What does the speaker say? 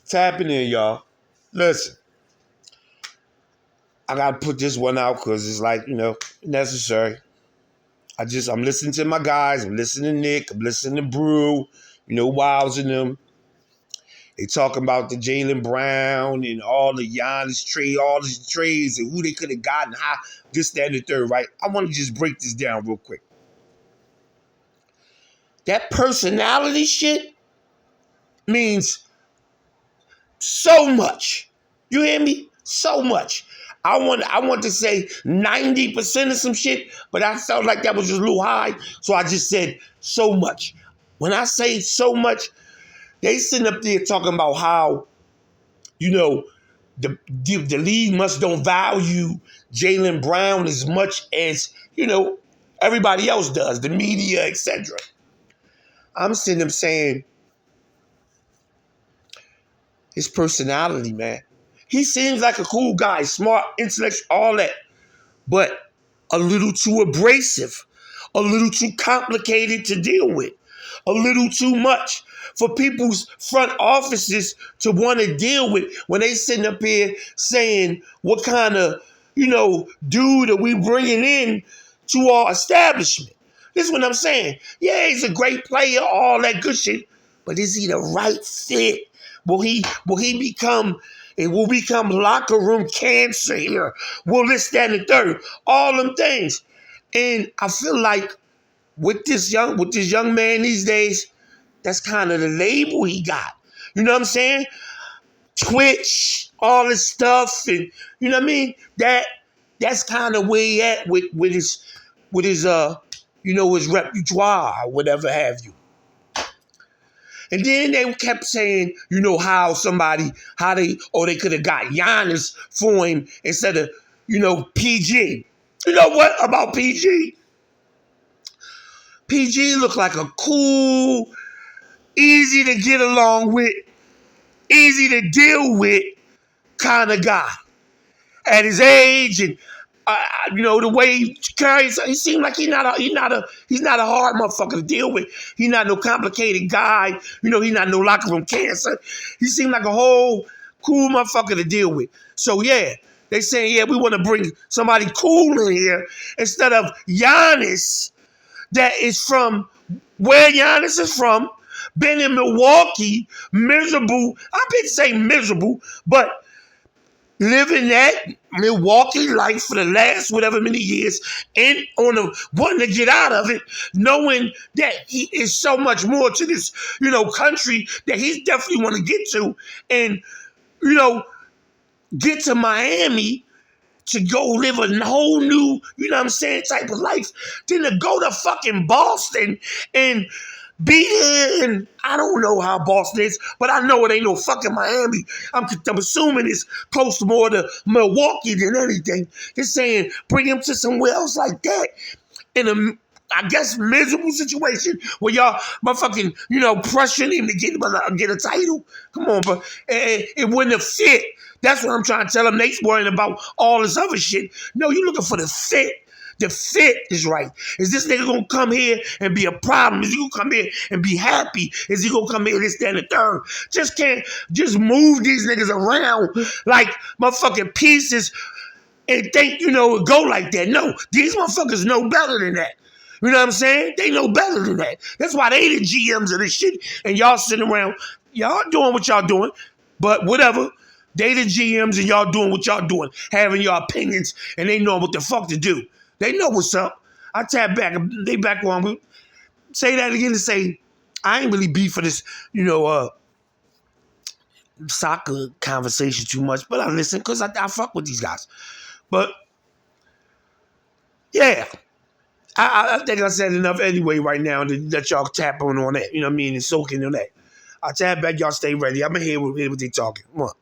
Tapping in, y'all. Listen, I gotta put this one out because it's like, necessary. I'm listening to my guys. I'm listening to Nick. I'm listening to Brew. Wiles and them. They talking about the Jalen Brown and all the Giannis trade, all these trades and who they could have gotten, how this, that, and the third, right? I want to just break this down real quick. That personality shit means so much. You hear me? So much. I want to say 90% of some shit, but I felt like that was just a little high, so I just said so much. When I say so much, they sitting up there talking about how, the league must don't value Jalen Brown as much as, everybody else does, the media, etc. I'm sitting there saying, his personality, man. He seems like a cool guy, smart, intellectual, all that, but a little too abrasive, a little too complicated to deal with, a little too much for people's front offices to want to deal with when they sitting up here saying what kind of, dude are we bringing in to our establishment. This is what I'm saying. Yeah, he's a great player, all that good shit, but is he the right fit? Will he become, it will become locker room cancer here? Will this, that, and the third? All them things. And I feel like with this young man these days, that's kind of the label he got. You know what I'm saying? Twitch, all this stuff, and you know what I mean? That's kind of where he at with his his repertoire or whatever have you. And then they kept saying, how they could have got Giannis for him instead of, PG. You know what about PG? PG looked like a cool, easy to get along with, easy to deal with kind of guy. At his age and the way he carries, he seemed like he's not a hard motherfucker to deal with. He's not no complicated guy. He's not no locker room cancer. He seemed like a whole cool motherfucker to deal with. So yeah, they saying, yeah, we want to bring somebody cool in here instead of Giannis, that is from where Giannis is from, been in Milwaukee, miserable. I've been saying miserable, but living that Milwaukee life for the last whatever many years and wanting to get out of it, knowing that he is so much more to this, country that he's definitely want to get to, and, get to Miami to go live a whole new, type of life, than to go to fucking Boston and be there. And I don't know how Boston is, but I know it ain't no fucking Miami. I'm assuming it's close to more to Milwaukee than anything. They're saying bring him to somewhere else like that in a, I guess, miserable situation where y'all motherfucking, pressuring him to get a title. Come on, bro. It wouldn't have fit. That's what I'm trying to tell him. Nate's worrying about all this other shit. No, you're looking for the fit. The fit is right. Is this nigga gonna come here and be a problem? Is he gonna come here and be happy? Is he gonna come here this, that, and the third? Just move these niggas around like motherfucking pieces and think, it go like that. No, these motherfuckers know better than that. You know what I'm saying? They know better than that. That's why they the GMs of this shit, and y'all sitting around, y'all doing what y'all doing, but whatever. They the GMs and y'all doing what y'all doing, having your opinions, and they know what the fuck to do. They know what's up. I tap back. They back on. Say that again and say, I ain't really beef for this, soccer conversation too much, but I listen because I fuck with these guys. But, yeah. I think I said enough anyway right now to let y'all tap on that. You know what I mean? And soaking on that. I tap back. Y'all stay ready. I'm going to hear what they talking. Come on.